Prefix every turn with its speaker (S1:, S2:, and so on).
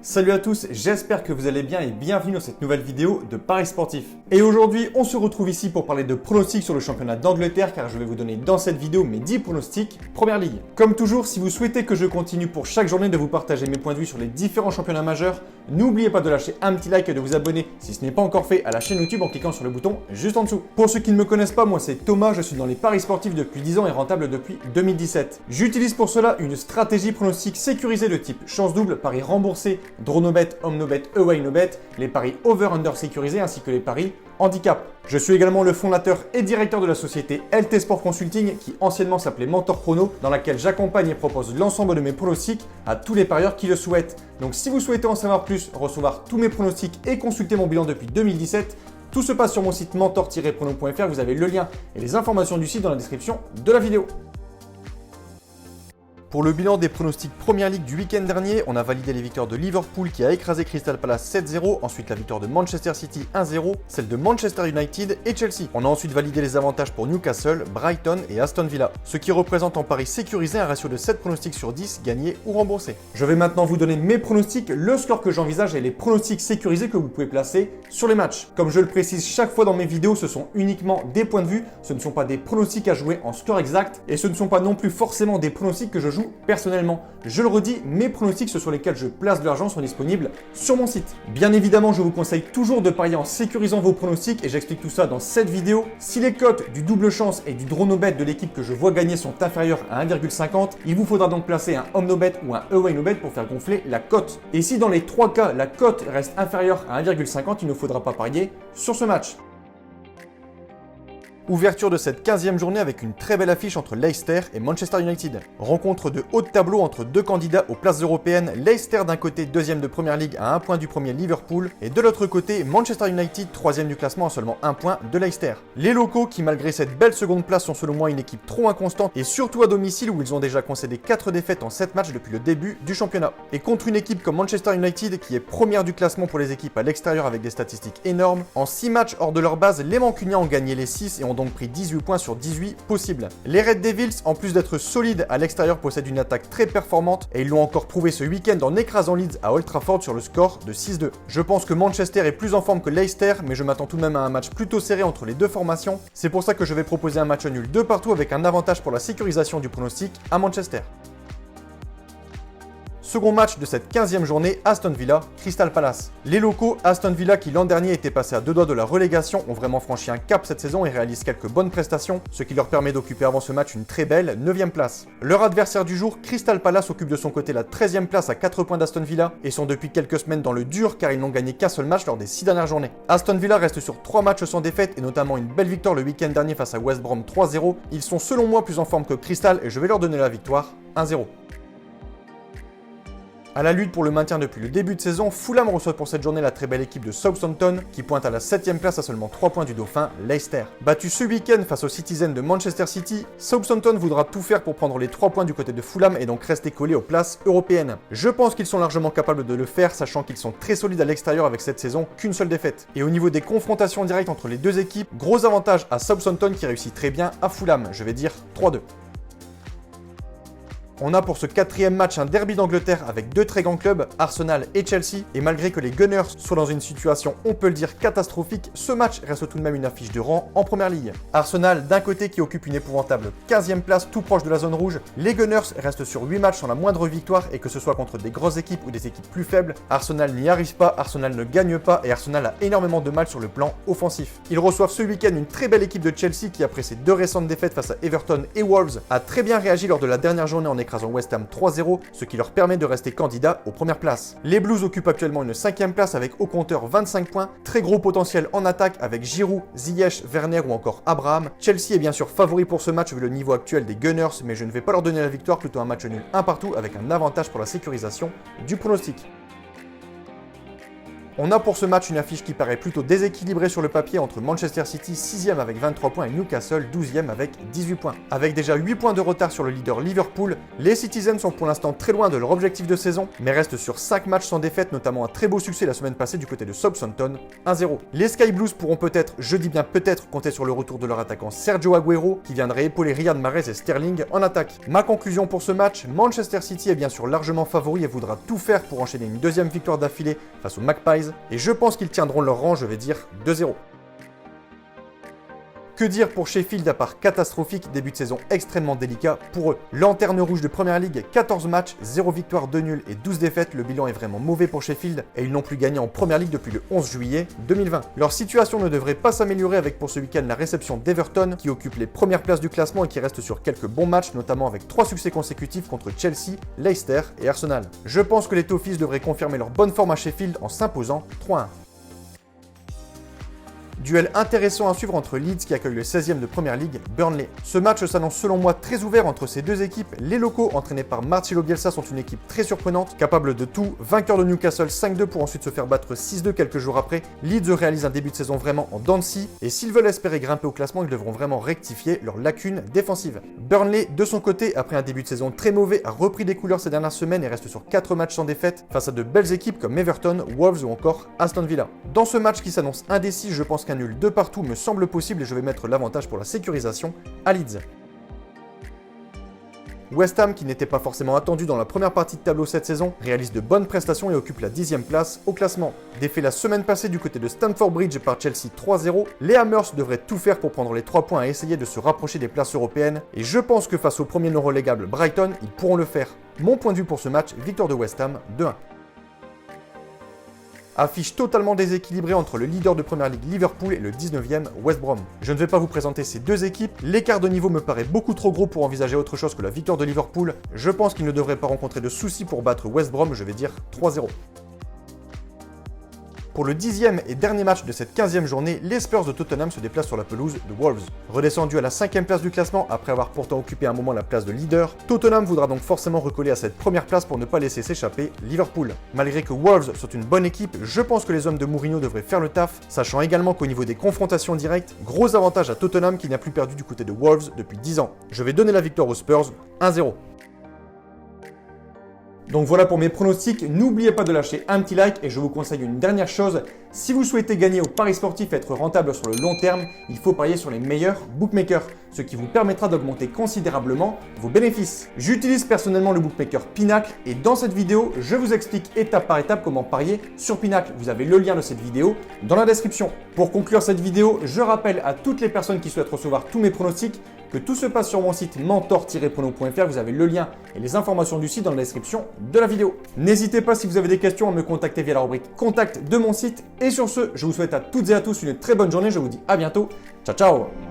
S1: Salut à tous, j'espère que vous allez bien et bienvenue dans cette nouvelle vidéo de Paris Sportif. Et aujourd'hui, on se retrouve ici pour parler de pronostics sur le championnat d'Angleterre car je vais vous donner dans cette vidéo mes 10 pronostics Première Ligue. Comme toujours, si vous souhaitez que je continue pour chaque journée de vous partager mes points de vue sur les différents championnats majeurs, n'oubliez pas de lâcher un petit like et de vous abonner si ce n'est pas encore fait à la chaîne YouTube en cliquant sur le bouton juste en dessous. Pour ceux qui ne me connaissent pas, moi c'est Thomas, je suis dans les paris sportifs depuis 10 ans et rentable depuis 2017. J'utilise pour cela une stratégie pronostic sécurisée de type chance double, paris remboursé, draw no bet, home no bet, away no bet, les paris over-under sécurisés ainsi que les paris handicap. Je suis également le fondateur et directeur de la société LT Sport Consulting qui anciennement s'appelait Mentor Prono, dans laquelle j'accompagne et propose l'ensemble de mes pronostics à tous les parieurs qui le souhaitent. Donc si vous souhaitez en savoir plus, recevoir tous mes pronostics et consulter mon bilan depuis 2017, tout se passe sur mon site mentor-prono.fr, vous avez le lien et les informations du site dans la description de la vidéo. Pour le bilan des pronostics Première Ligue du week-end dernier, on a validé les victoires de Liverpool qui a écrasé Crystal Palace 7-0, ensuite la victoire de Manchester City 1-0, celle de Manchester United et Chelsea. On a ensuite validé les avantages pour Newcastle, Brighton et Aston Villa, ce qui représente en pari sécurisé un ratio de 7 pronostics sur 10 gagnés ou remboursés. Je vais maintenant vous donner mes pronostics, le score que j'envisage et les pronostics sécurisés que vous pouvez placer sur les matchs. Comme je le précise chaque fois dans mes vidéos, ce sont uniquement des points de vue, ce ne sont pas des pronostics à jouer en score exact et ce ne sont pas non plus forcément des pronostics que je joue personnellement. Je le redis, mes pronostics sur lesquels je place de l'argent sont disponibles sur mon site. Bien évidemment, je vous conseille toujours de parier en sécurisant vos pronostics et j'explique tout ça dans cette vidéo. Si les cotes du double chance et du draw no bet de l'équipe que je vois gagner sont inférieures à 1,50, il vous faudra donc placer un home no bet ou un away no bet pour faire gonfler la cote. Et si dans les trois cas, la cote reste inférieure à 1,50, il ne faudra pas parier sur ce match. Ouverture de cette 15e journée avec une très belle affiche entre Leicester et Manchester United. Rencontre de haut de tableau entre deux candidats aux places européennes, Leicester d'un côté 2e de Première Ligue à 1 point du premier Liverpool et de l'autre côté Manchester United 3e du classement à seulement 1 point de Leicester. Les locaux qui malgré cette belle seconde place sont selon moi une équipe trop inconstante et surtout à domicile où ils ont déjà concédé 4 défaites en 7 matchs depuis le début du championnat. Et contre une équipe comme Manchester United qui est première du classement pour les équipes à l'extérieur avec des statistiques énormes, en 6 matchs hors de leur base, les Mancuniens ont gagné les 6 et ont donc pris 18 points sur 18 possibles. Les Red Devils, en plus d'être solides à l'extérieur, possèdent une attaque très performante et ils l'ont encore prouvé ce week-end en écrasant Leeds à Old Trafford sur le score de 6-2. Je pense que Manchester est plus en forme que Leicester, mais je m'attends tout de même à un match plutôt serré entre les deux formations. C'est pour ça que je vais proposer un match nul de partout avec un avantage pour la sécurisation du pronostic à Manchester. Second match de cette 15e journée, Aston Villa, Crystal Palace. Les locaux Aston Villa qui l'an dernier étaient passés à 2 doigts de la relégation ont vraiment franchi un cap cette saison et réalisent quelques bonnes prestations, ce qui leur permet d'occuper avant ce match une très belle 9e place. Leur adversaire du jour, Crystal Palace, occupe de son côté la 13e place à 4 points d'Aston Villa et sont depuis quelques semaines dans le dur car ils n'ont gagné qu'un seul match lors des 6 dernières journées. Aston Villa reste sur 3 matchs sans défaite et notamment une belle victoire le week-end dernier face à West Brom 3-0. Ils sont selon moi plus en forme que Crystal et je vais leur donner la victoire 1-0. À la lutte pour le maintien depuis le début de saison, Fulham reçoit pour cette journée la très belle équipe de Southampton qui pointe à la 7e place à seulement 3 points du dauphin Leicester. Battu ce week-end face aux Citizens de Manchester City, Southampton voudra tout faire pour prendre les 3 points du côté de Fulham et donc rester collé aux places européennes. Je pense qu'ils sont largement capables de le faire, sachant qu'ils sont très solides à l'extérieur avec cette saison qu'une seule défaite. Et au niveau des confrontations directes entre les deux équipes, gros avantage à Southampton qui réussit très bien à Fulham, je vais dire 3-2. On a pour ce 4e match un derby d'Angleterre avec deux très grands clubs, Arsenal et Chelsea, et malgré que les Gunners soient dans une situation, on peut le dire, catastrophique, ce match reste tout de même une affiche de rang en Première Ligue. Arsenal d'un côté qui occupe une épouvantable 15e place tout proche de la zone rouge, les Gunners restent sur 8 matchs sans la moindre victoire et que ce soit contre des grosses équipes ou des équipes plus faibles, Arsenal n'y arrive pas, Arsenal ne gagne pas et Arsenal a énormément de mal sur le plan offensif. Ils reçoivent ce week-end une très belle équipe de Chelsea qui après ses 2 récentes défaites face à Everton et Wolves a très bien réagi lors de la dernière journée en écrasant West Ham 3-0, ce qui leur permet de rester candidats aux premières places. Les Blues occupent actuellement une 5e place avec au compteur 25 points, très gros potentiel en attaque avec Giroud, Ziyech, Werner ou encore Abraham. Chelsea est bien sûr favori pour ce match vu le niveau actuel des Gunners, mais je ne vais pas leur donner la victoire, plutôt un match nul un partout avec un avantage pour la sécurisation du pronostic. On a pour ce match une affiche qui paraît plutôt déséquilibrée sur le papier entre Manchester City 6e avec 23 points et Newcastle 12e avec 18 points. Avec déjà 8 points de retard sur le leader Liverpool, les Citizens sont pour l'instant très loin de leur objectif de saison, mais restent sur 5 matchs sans défaite, notamment un très beau succès la semaine passée du côté de Southampton, 1-0. Les Sky Blues pourront peut-être, je dis bien peut-être, compter sur le retour de leur attaquant Sergio Aguero, qui viendrait épauler Riyad Mahrez et Sterling en attaque. Ma conclusion pour ce match, Manchester City est bien sûr largement favori et voudra tout faire pour enchaîner une deuxième victoire d'affilée face aux Magpies, et je pense qu'ils tiendront leur rang, je vais dire 2-0. Que dire pour Sheffield à part catastrophique, début de saison extrêmement délicat pour eux. Lanterne rouge de Première Ligue, 14 matchs, 0 victoire, 2 nuls et 12 défaites, le bilan est vraiment mauvais pour Sheffield et ils n'ont plus gagné en Première Ligue depuis le 11 juillet 2020. Leur situation ne devrait pas s'améliorer avec pour ce week-end la réception d'Everton qui occupe les premières places du classement et qui reste sur quelques bons matchs, notamment avec 3 succès consécutifs contre Chelsea, Leicester et Arsenal. Je pense que les Toffees devraient confirmer leur bonne forme à Sheffield en s'imposant 3-1. Duel intéressant à suivre entre Leeds qui accueille le 16e de Première Ligue, Burnley. Ce match s'annonce selon moi très ouvert entre ces deux équipes. Les locaux, entraînés par Marcelo Bielsa, sont une équipe très surprenante, capable de tout. Vainqueur de Newcastle 5-2 pour ensuite se faire battre 6-2 quelques jours après. Leeds réalise un début de saison vraiment en dents de scie, et s'ils veulent espérer grimper au classement, ils devront vraiment rectifier leurs lacunes défensives. Burnley, de son côté, après un début de saison très mauvais, a repris des couleurs ces dernières semaines et reste sur 4 matchs sans défaite face à de belles équipes comme Everton, Wolves ou encore Aston Villa. Dans ce match qui s'annonce indécis, je pense qu'un nul de partout me semble possible et je vais mettre l'avantage pour la sécurisation à Leeds. West Ham, qui n'était pas forcément attendu dans la première partie de tableau cette saison, réalise de bonnes prestations et occupe la 10e place au classement. Défait la semaine passée du côté de Stamford Bridge par Chelsea 3-0, les Hammers devraient tout faire pour prendre les 3 points et essayer de se rapprocher des places européennes, et je pense que face au premier non relégable Brighton, ils pourront le faire. Mon point de vue pour ce match, victoire de West Ham 2-1. Affiche totalement déséquilibrée entre le leader de Première Ligue Liverpool et le 19e West Brom. Je ne vais pas vous présenter ces deux équipes, l'écart de niveau me paraît beaucoup trop gros pour envisager autre chose que la victoire de Liverpool. Je pense qu'ils ne devraient pas rencontrer de soucis pour battre West Brom, je vais dire 3-0. Pour le 10e et dernier match de cette 15e journée, les Spurs de Tottenham se déplacent sur la pelouse de Wolves. Redescendu à la 5e place du classement après avoir pourtant occupé un moment la place de leader, Tottenham voudra donc forcément recoller à cette première place pour ne pas laisser s'échapper Liverpool. Malgré que Wolves soit une bonne équipe, je pense que les hommes de Mourinho devraient faire le taf, sachant également qu'au niveau des confrontations directes, gros avantage à Tottenham qui n'a plus perdu du côté de Wolves depuis 10 ans. Je vais donner la victoire aux Spurs 1-0. Donc voilà pour mes pronostics, n'oubliez pas de lâcher un petit like et je vous conseille une dernière chose, si vous souhaitez gagner au paris sportif et être rentable sur le long terme, il faut parier sur les meilleurs bookmakers, ce qui vous permettra d'augmenter considérablement vos bénéfices. J'utilise personnellement le bookmaker Pinacle et dans cette vidéo, je vous explique étape par étape comment parier sur Pinacle. Vous avez le lien de cette vidéo dans la description. Pour conclure cette vidéo, je rappelle à toutes les personnes qui souhaitent recevoir tous mes pronostics que tout se passe sur mon site mentor-prono.fr, vous avez le lien et les informations du site dans la description de la vidéo. N'hésitez pas si vous avez des questions à me contacter via la rubrique contact de mon site. Et sur ce, je vous souhaite à toutes et à tous une très bonne journée, je vous dis à bientôt, ciao ciao.